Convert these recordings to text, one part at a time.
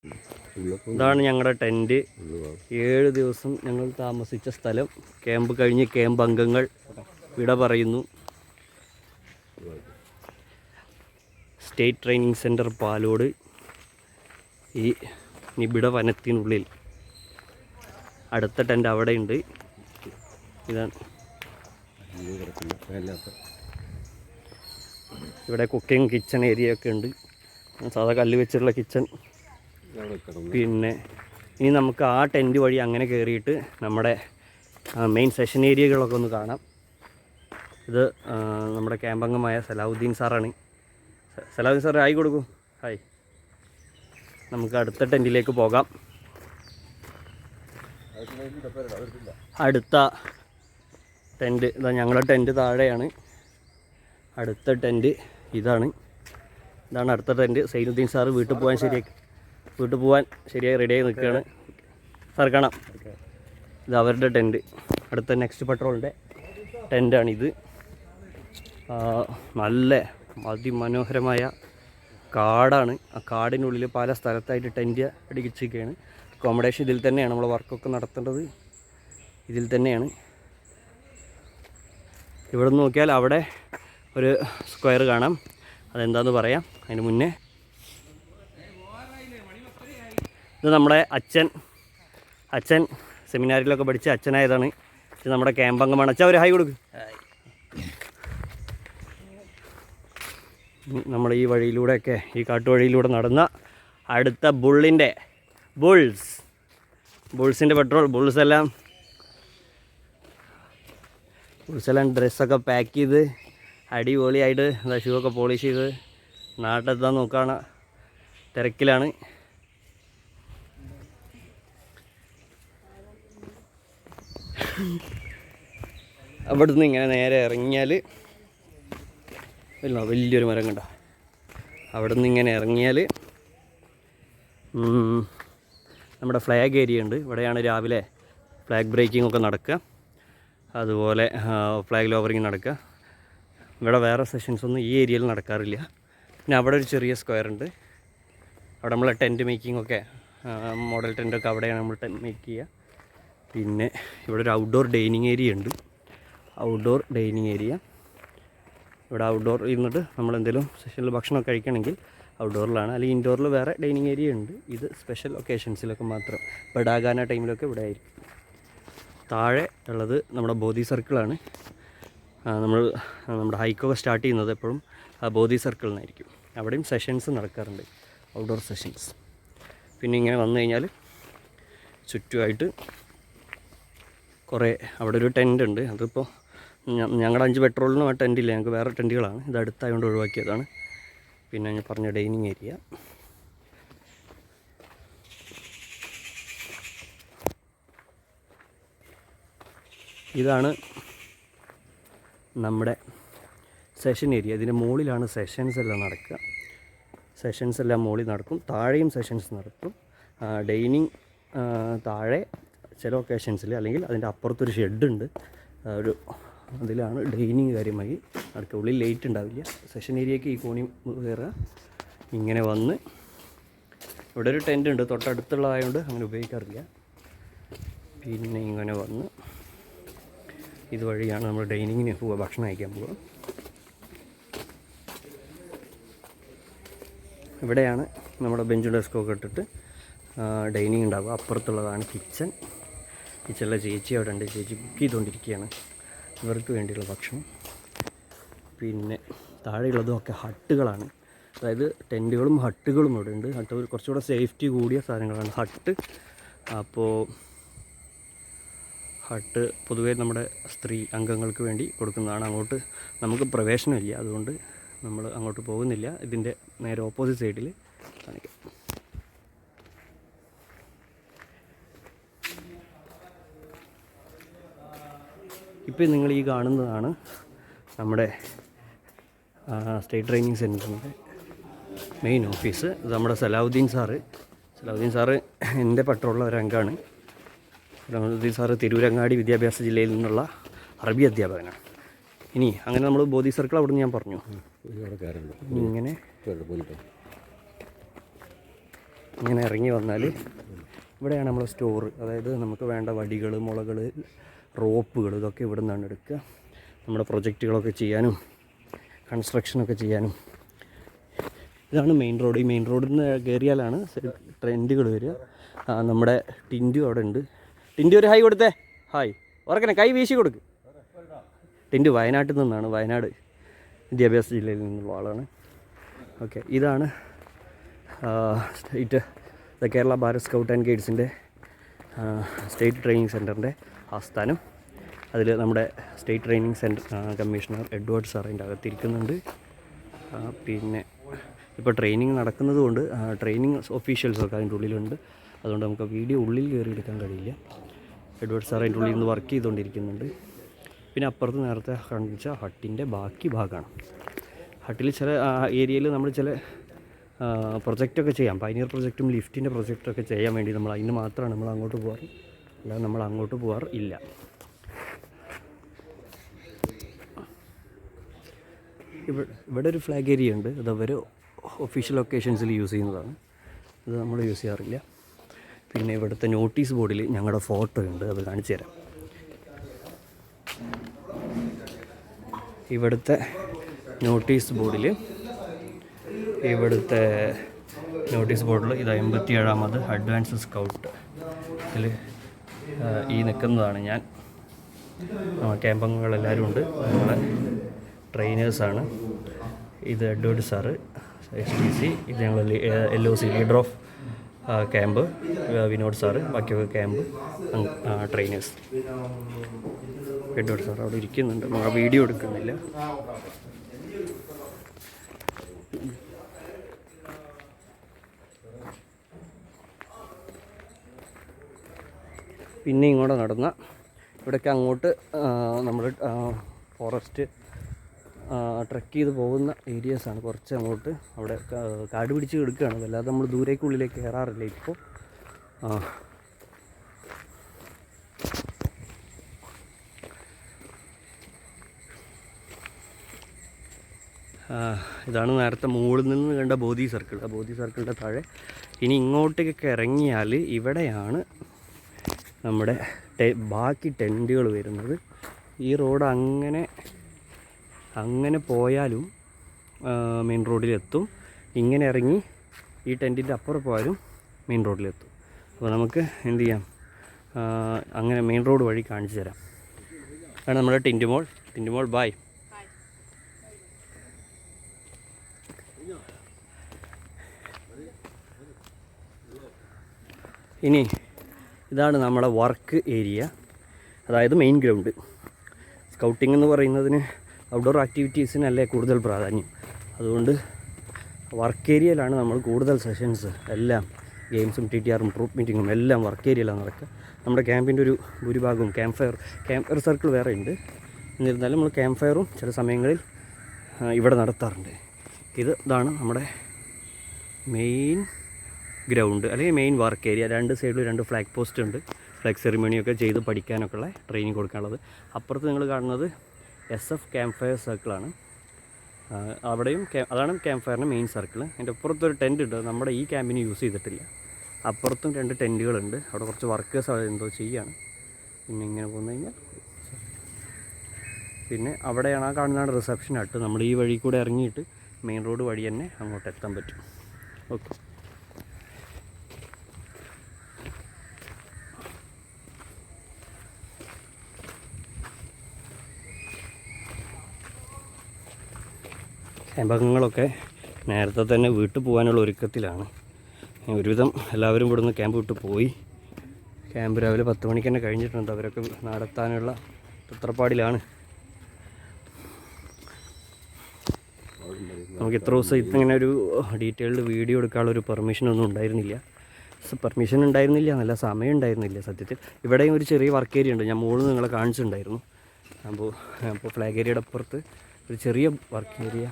ഇതാണ് ഞങ്ങളുടെ ടെൻറ്റ്. 7 ദിവസം ഞങ്ങൾ താമസിച്ച സ്ഥലം. ക്യാമ്പ് കഴിഞ്ഞ് ക്യാമ്പ് അംഗങ്ങൾ വിട പറയുന്നു. സ്റ്റേറ്റ് ട്രെയിനിങ് സെൻറ്റർ പാലോട്, ഈ നിബിഡ വനത്തിനുള്ളിൽ. അടുത്ത ടെൻറ്റ് അവിടെയുണ്ട്. ഇതാണ് ഇവിടെ കുക്കിംഗ് കിച്ചൺ ഏരിയ ഒക്കെ ഉണ്ട്. സാധാ കല്ല് വെച്ചിട്ടുള്ള കിച്ചൺ. പിന്നെ ഇനി നമുക്ക് ആ ടെൻറ്റ് വഴി അങ്ങനെ കയറിയിട്ട് നമ്മുടെ മെയിൻ സെഷൻ ഏരിയകളൊക്കെ ഒന്ന് കാണാം. ഇത് നമ്മുടെ ക്യാമ്പംഗമായ സലാഹുദ്ദീൻ സാറാണ്. സലാഹുദ്ദീൻ സാർ ഹായ് കൊടുക്കൂ. ഹായ്. നമുക്ക് അടുത്ത ടെൻറ്റിലേക്ക് പോകാം. അടുത്ത ടെൻറ്റ് ഇതാ, ഞങ്ങളുടെ ടെൻറ്റ് താഴെയാണ്. അടുത്ത ടെൻറ്റ് ഇതാണ്. ഇതാണ് അടുത്ത ടെൻറ്റ്. സൈനുദ്ദീൻ സാറ് വീട്ടിൽ പോകാൻ ശരിയായി റെഡിയായി നിൽക്കുകയാണ്. സാർ കാണാം. ഇത് അവരുടെ ടെൻറ്റ്. അടുത്ത നെക്സ്റ്റ് പെട്രോളിൻ്റെ ടെൻറ്റാണിത്. നല്ല അതിമനോഹരമായ കാടാണ്. ആ കാടിനുള്ളിൽ പല സ്ഥലത്തായിട്ട് ടെൻറ്റ് അടിച്ചിരിക്കുകയാണ്. അക്കോമഡേഷൻ ഇതിൽ തന്നെയാണ്. നമ്മൾ വർക്കൊക്കെ നടത്തേണ്ടത് ഇതിൽ തന്നെയാണ്. ഇവിടെ നിന്ന് നോക്കിയാൽ അവിടെ ഒരു സ്ക്വയർ കാണാം. അതെന്താണെന്ന് പറയാം. അതിന് മുന്നേ ഇത് നമ്മുടെ അച്ഛൻ സെമിനാറിലൊക്കെ പഠിച്ച അച്ഛനായതാണ്. ഇത് നമ്മുടെ ക്യാമ്പ് അംഗമാണ്. അച്ഛൻ ഒരു ഹായ് കൊടുക്കും. നമ്മൾ ഈ വഴിയിലൂടെയൊക്കെ, ഈ കാട്ടുവഴിയിലൂടെ നടന്ന അടുത്ത ബുൾസിൻ്റെ പെട്രോൾ. ബുൾസെല്ലാം ഡ്രസ്സൊക്കെ പാക്ക് ചെയ്ത് അടിപൊളിയായിട്ട് ഷൂ ഒക്കെ പോളിഷ് ചെയ്ത് നാട്ടിലെത്താൻ നോക്കുകയാണ്. തിരക്കിലാണ്. അവിടുന്ന് ഇങ്ങനെ നേരെ ഇറങ്ങിയാൽ വലിയൊരു മരം കണ്ട. അവിടെ നിന്ന് ഇങ്ങനെ ഇറങ്ങിയാൽ നമ്മുടെ ഫ്ലാഗ് ഏരിയ ഉണ്ട്. ഇവിടെയാണ് രാവിലെ ഫ്ലാഗ് ബ്രേക്കിംഗ് ഒക്കെ നടക്കുക. അതുപോലെ ഫ്ലാഗ് ലോവറിങ് നടക്കുക. ഇവിടെ വേറെ സെഷൻസൊന്നും ഈ ഏരിയയിൽ നടക്കാറില്ല. പിന്നെ അവിടെ ഒരു ചെറിയ സ്ക്വയർ ഉണ്ട്. അവിടെ നമ്മൾ ടെൻറ്റ് മേക്കിംഗ് ഒക്കെ, മോഡൽ ടെൻറ്റൊക്കെ അവിടെയാണ് നമ്മൾ മേക്ക് ചെയ്യുക. പിന്നെ ഇവിടെ ഒരു ഔട്ട്ഡോർ ഡൈനിങ് ഏരിയ ഉണ്ട്. ഇവിടെ ഔട്ട്ഡോർ ഇരുന്നിട്ട് നമ്മൾ എന്തെങ്കിലും സെഷനിൽ ഭക്ഷണം കഴിക്കണമെങ്കിൽ ഔട്ട്ഡോറിലാണ്. അല്ലെങ്കിൽ ഇൻഡോറിൽ വേറെ ഡൈനിങ് ഏരിയ ഉണ്ട്. ഇത് സ്പെഷ്യൽ ഒക്കേഷൻസിലൊക്കെ മാത്രം. ബഡാഗാന ടൈമിലൊക്കെ ഇവിടെ ആയിരിക്കും. താഴെ ഉള്ളത് നമ്മുടെ ബോധി സർക്കിളാണ്. നമ്മുടെ ഹൈക്കൊക്കെ സ്റ്റാർട്ട് ചെയ്യുന്നത് എപ്പോഴും ബോധി സർക്കിളിൽ നിന്നായിരിക്കും. അവിടെയും സെഷൻസ് നടക്കാറുണ്ട്, ഔട്ട്ഡോർ സെഷൻസ്. പിന്നെ ഇങ്ങനെ വന്നു കഴിഞ്ഞാൽ ചുറ്റുമായിട്ട് കുറേ അവിടെ ഒരു ടെൻ്റ് ഉണ്ട്. അതിപ്പോൾ ഞങ്ങളുടെ 5 പെട്രോളിനും ആ ടെൻറ്റില്ല, ഞങ്ങൾക്ക് വേറെ ടെൻറ്റുകളാണ്. ഇത് അടുത്തായതുകൊണ്ട് ഒഴിവാക്കിയതാണ്. പിന്നെ ഞാൻ പറഞ്ഞ ഡൈനിങ് ഏരിയ. ഇതാണ് നമ്മുടെ സെഷൻ ഏരിയ. ഇതിൻ്റെ മുകളിലാണ് സെഷൻസ് എല്ലാം നടക്കുക. സെഷൻസ് എല്ലാം മുകളിൽ നടക്കും. താഴെയും സെഷൻസ് നടക്കും. ഡൈനിങ് താഴെ ചില ഒക്കേഷൻസിൽ, അല്ലെങ്കിൽ അതിൻ്റെ അപ്പുറത്തൊരു ഷെഡുണ്ട്. ഒരു അതിലാണ് ഡൈനിങ് കാര്യമായി നടക്കുക. ഉള്ളിൽ ലൈറ്റ് ഉണ്ടാവില്ല. സെഷൻ ഏരിയയ്ക്ക് ഈ കോണി കയറുക. ഇങ്ങനെ വന്ന് ഇവിടെ ഒരു ടെൻ്റ് ഉണ്ട്, തൊട്ടടുത്തുള്ളതായതുകൊണ്ട് അങ്ങനെ ഉപയോഗിക്കാറില്ല. പിന്നെ ഇങ്ങനെ വന്ന് ഇതുവഴിയാണ് നമ്മൾ ഡൈനിങ്ങിന് പോവുക, ഭക്ഷണം കഴിക്കാൻ പോവുക. ഇവിടെയാണ് നമ്മുടെ ബെഞ്ചും ഡെസ്കൊക്കെ ഇട്ടിട്ട് ഡൈനിങ് ഉണ്ടാവുക. അപ്പുറത്തുള്ളതാണ് കിച്ചൺ. കിച്ചണിലെ ചേച്ചി അവിടെ ഉണ്ട്. ചേച്ചി കുക്ക് ചെയ്തുകൊണ്ടിരിക്കുകയാണ് ഇവർക്ക് വേണ്ടിയുള്ള ഭക്ഷണം. പിന്നെ താഴെയുള്ളതും ഒക്കെ ഹട്ടുകളാണ്. അതായത് ടെൻറ്റുകളും ഹട്ടുകളും ഇവിടെ ഉണ്ട്. ഹട്ട് കുറച്ചുകൂടെ സേഫ്റ്റി കൂടിയ സാധനങ്ങളാണ് ഹട്ട്. അപ്പോൾ ഹട്ട് പൊതുവേ നമ്മുടെ സ്ത്രീ അംഗങ്ങൾക്ക് വേണ്ടി കൊടുക്കുന്നതാണ്. അങ്ങോട്ട് നമുക്ക് പ്രവേശനമില്ല, അതുകൊണ്ട് നമ്മൾ അങ്ങോട്ട് പോകുന്നില്ല. ഇതിൻ്റെ നേരെ ഓപ്പോസിറ്റ് സൈഡിൽ കാണിക്കാം. ഇപ്പോൾ നിങ്ങൾ ഈ കാണുന്നതാണ് നമ്മുടെ സ്റ്റേറ്റ് ട്രെയിനിങ് സെൻറ്ററിൻ്റെ മെയിൻ ഓഫീസ്. ഇത് നമ്മുടെ സലാഹുദ്ദീൻ സാറ് എൻ്റെ പെട്രോളിലെ ഒരു അംഗമാണ്. സലാഹുദ്ദീൻ സാറ് തിരൂരങ്ങാടി വിദ്യാഭ്യാസ ജില്ലയിൽ നിന്നുള്ള അറബി അധ്യാപകനാണ്. ഇനി അങ്ങനെ നമ്മൾ ബോധി സർക്കിൾ അവിടെ നിന്ന് ഞാൻ പറഞ്ഞു. ഇങ്ങനെ ഇങ്ങനെ ഇറങ്ങി വന്നാൽ ഇവിടെയാണ് നമ്മൾ സ്റ്റോർ, അതായത് നമുക്ക് വേണ്ട വടികൾ, മുളകൾ, റോപ്പുകൾ, ഇതൊക്കെ ഇവിടെ നിന്നാണ് എടുക്കുക. നമ്മുടെ പ്രൊജക്റ്റുകളൊക്കെ ചെയ്യാനും കൺസ്ട്രക്ഷനൊക്കെ ചെയ്യാനും. ഇതാണ് മെയിൻ റോഡ്. ഈ മെയിൻ റോഡിൽ നിന്ന് കയറിയാലാണ് ട്രെൻഡുകൾ വരിക. നമ്മുടെ ടിൻറ്റു അവിടെ ഉണ്ട്. ടിൻറ്റു ഒരു ഹായ് കൊടുത്തേ. ഹായ് ഉറക്കനെ കൈ വീശി കൊടുക്ക്. ടിൻറ്റു വയനാട്ടിൽ നിന്നാണ്, വയനാട് വിദ്യാഭ്യാസ ജില്ലയിൽ നിന്നുള്ള ആളാണ്. ഓക്കെ, ഇതാണ് the Kerala Bharat scout and ഗൈഡ്സിൻ്റെ സ്റ്റേറ്റ് ട്രെയിനിങ് സെൻറ്ററിൻ്റെ ആസ്ഥാനം. അതിൽ നമ്മുടെ state training centre commissioner Edward sir അതിൻ്റെ അകത്തിരിക്കുന്നുണ്ട്. പിന്നെ ഇപ്പോൾ ട്രെയിനിങ് നടക്കുന്നത് കൊണ്ട് ട്രെയിനിങ് ഒഫീഷ്യൽസൊക്കെ അതിൻ്റെ ഉള്ളിലുണ്ട്. അതുകൊണ്ട് നമുക്ക് വീഡിയോ ഉള്ളിൽ കയറി എടുക്കാൻ കഴിയില്ല. എഡ്വേർഡ് സാർ അതിൻ്റെ ഉള്ളിൽ നിന്ന് വർക്ക് ചെയ്തുകൊണ്ടിരിക്കുന്നുണ്ട്. പിന്നെ അപ്പുറത്ത് നേരത്തെ കാണിച്ച ഹട്ടിൻ്റെ ബാക്കി ഭാഗമാണ്. ഹട്ടിൽ ചില ഏരിയയിൽ നമ്മൾ ചില പ്രൊജക്റ്റൊക്കെ ചെയ്യാം. പൈനിയർ പ്രൊജക്റ്റും ലിഫ്റ്റിൻ്റെ പ്രൊജക്റ്റൊക്കെ ചെയ്യാൻ വേണ്ടി നമ്മൾ അതിന് മാത്രമാണ് നമ്മൾ അങ്ങോട്ട് പോകാറ്, അല്ലാതെ നമ്മൾ അങ്ങോട്ട് പോകാറ് ഇല്ല. ഇവിടെ ഒരു ഫ്ലാഗ് ഏരിയ ഉണ്ട്. അത് അവർ ഒഫീഷ്യൽ ഒക്കേഷൻസിൽ യൂസ് ചെയ്യുന്നതാണ്. ഇത് നമ്മൾ യൂസ് ചെയ്യാറില്ല. പിന്നെ ഇവിടുത്തെ നോട്ടീസ് ബോർഡിൽ ഞങ്ങളുടെ ഫോട്ടോ ഉണ്ട്, അത് കാണിച്ചു തരാം. ഇവിടുത്തെ നോട്ടീസ് ബോർഡിൽ ഇത് 87ാമത് അഡ്വാൻസ് സ്കൗട്ട്. ഇതിൽ ഈ നിൽക്കുന്നതാണ് ഞാൻ. ക്യാമ്പംഗങ്ങളെല്ലാവരും ഉണ്ട്, നമ്മളെ ട്രെയിനേഴ്സാണ്. ഇത് എഡ്വേർഡ് സാറ് STC, ഇത് ഞങ്ങൾ LOC leader of camp Vinod sir, ബാക്കിയൊക്കെ ക്യാമ്പ് ട്രെയിനേഴ്സ്. എഡ്വേർഡ് സാർ അവിടെ ഇരിക്കുന്നുണ്ട്, വീഡിയോ എടുക്കുന്നില്ല. പിന്നെ ഇങ്ങോട്ട് നടന്ന ഇവിടെയൊക്കെ അങ്ങോട്ട് നമ്മൾ ഫോറസ്റ്റ് ട്രക്ക് ചെയ്ത് പോകുന്ന ഏരിയാസാണ്. കുറച്ച് അങ്ങോട്ട് അവിടെ കാട് പിടിച്ച് കിടക്കുകയാണ്. അല്ലാതെ നമ്മൾ ദൂരേക്കുള്ളിലേക്ക് കയറാറില്ല ഇപ്പോൾ. ഇതാണ് നേരത്തെ മുകളിൽ നിന്ന് കണ്ട ബോധി സർക്കിൾ. ആ ബോധി സർക്കിളിൻ്റെ താഴെ ഇനി ഇങ്ങോട്ടേക്കൊക്കെ ഇറങ്ങിയാൽ ഇവിടെയാണ് നമ്മുടെ ബാക്കി ടെൻറ്റുകൾ വരുന്നത്. ഈ റോഡ് അങ്ങനെ പോയാലും മെയിൻ റോഡിലെത്തും. ഇങ്ങനെ ഇറങ്ങി ഈ ടെൻറ്റിൻ്റെ അപ്പുറം പോയാലും മെയിൻ റോഡിലെത്തും. അപ്പോൾ നമുക്ക് എന്ത് ചെയ്യാം, അങ്ങനെ മെയിൻ റോഡ് വഴി കാണിച്ചു തരാം. അതാണ് നമ്മുടെ ടിൻറ്റുമോൾ ബായ്. ഇനി ഇതാണ് നമ്മുടെ വർക്ക് ഏരിയ, അതായത് മെയിൻ ഗ്രൗണ്ട്. സ്കൗട്ടിംഗ് എന്ന് പറയുന്നതിന് ഔട്ട്ഡോർ ആക്ടിവിറ്റീസിനല്ലേ കൂടുതൽ പ്രാധാന്യം. അതുകൊണ്ട് വർക്ക് ഏരിയയിലാണ് നമ്മൾ കൂടുതൽ സെഷൻസ് എല്ലാം, ഗെയിംസും TTRും ട്രൂപ്പ് മീറ്റിങ്ങും എല്ലാം വർക്ക് ഏരിയയിലാണ് നടക്കുക. നമ്മുടെ ക്യാമ്പിൻ്റെ ഒരു ഭൂരിഭാഗവും ക്യാമ്പ് ഫയർ സർക്കിൾ വേറെ ഉണ്ട്. എന്നിരുന്നാലും നമ്മൾ ക്യാമ്പ് ഫയറും ചില സമയങ്ങളിൽ ഇവിടെ നടത്താറുണ്ട്. ഇതാണ് നമ്മുടെ മെയിൻ ഗ്രൗണ്ട്, അല്ലെങ്കിൽ മെയിൻ വർക്ക് ഏരിയ. രണ്ട് സൈഡിലും 2 ഫ്ലാഗ് പോസ്റ്റ് ഉണ്ട്. ഫ്ലാഗ് സെറിമണിയൊക്കെ ചെയ്ത് പഠിക്കാനൊക്കെ ഉള്ള ട്രെയിനിങ് കൊടുക്കാനുള്ളത്. അപ്പുറത്ത് നിങ്ങൾ കാണുന്നത് SF ക്യാമ്പ് ഫയർ സർക്കിളാണ്. അവിടെയും അതാണ് ക്യാമ്പ് ഫയറിൻ്റെ മെയിൻ സർക്കിൾ. അതിൻ്റെ അപ്പുറത്തൊരു ടെൻറ്റ് ഉണ്ട്, നമ്മുടെ ഈ ക്യാമ്പിന് യൂസ് ചെയ്തിട്ടില്ല. അപ്പുറത്തും 2 ടെൻറ്റുകളുണ്ട്. അവിടെ കുറച്ച് വർക്കേഴ്സ് അവിടെ എന്തോ ചെയ്യാണ്. പിന്നെ ഇങ്ങനെ പോന്നു കഴിഞ്ഞാൽ പിന്നെ അവിടെയാണ് ആ കാണുന്നതാണ് റിസപ്ഷൻ ഹട്ട്. നമ്മൾ ഈ വഴി കൂടെ ഇറങ്ങിയിട്ട് മെയിൻ റോഡ് വഴി തന്നെ അങ്ങോട്ട് എത്താൻ പറ്റും. ഓക്കെ, ക്യാമ്പംഗങ്ങളൊക്കെ നേരത്തെ തന്നെ വീട്ടിൽ പോകാനുള്ള ഒരുക്കത്തിലാണ്. ഒരുവിധം എല്ലാവരും ഇവിടുന്ന് ക്യാമ്പ് വിട്ട് പോയി. ക്യാമ്പ് രാവിലെ 10 മണിക്ക് തന്നെ കഴിഞ്ഞിട്ടുണ്ട്. അവരൊക്കെ നടത്താനുള്ള തത്രപ്പാടിലാണ്. നമുക്ക് ഇത്ര ദിവസം ഇങ്ങനെ ഒരു ഡീറ്റെയിൽഡ് വീഡിയോ എടുക്കാനുള്ളൊരു പെർമിഷനൊന്നും ഉണ്ടായിരുന്നില്ല. പെർമിഷൻ ഉണ്ടായിരുന്നില്ല, നല്ല സമയം ഉണ്ടായിരുന്നില്ല സത്യത്തിൽ. ഇവിടെയും ഒരു ചെറിയ വർക്ക് ഏരിയ ഉണ്ട്, ഞാൻ മുകളിൽ നിങ്ങളെ കാണിച്ചിട്ടുണ്ടായിരുന്നു. അപ്പോൾ ഫ്ലാഗ് ഏരിയയുടെ അപ്പുറത്ത് ഒരു ചെറിയ വർക്ക് ഏരിയ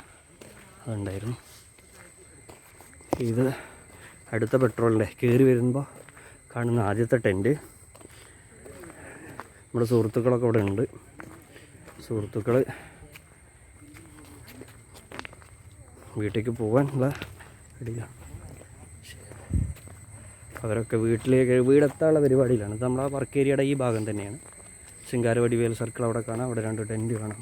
അതുണ്ടായിരുന്നു. ഇത് അടുത്ത പെട്രോളിൻ്റെ കയറി വരുമ്പോൾ കാണുന്ന ആദ്യത്തെ ടെൻറ്റ്. നമ്മുടെ സുഹൃത്തുക്കളൊക്കെ ഇവിടെ ഉണ്ട്. സുഹൃത്തുക്കൾ വീട്ടിലേക്ക് പോകാനുള്ള റെഡിയാണ്. അവരൊക്കെ വീടെത്താനുള്ള പരിപാടിയിലാണ്. ഇത് നമ്മളെ വർക്ക് ഏരിയയുടെ ഈ ഭാഗം തന്നെയാണ്. ശിങ്കാരവടിവേൽ സർക്കിൾ അവിടെ കാണാം. അവിടെ 2 ടെൻറ്റ് കാണാം.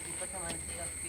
ഇപ്പോഴത്തെ മാനസികാവസ്ഥ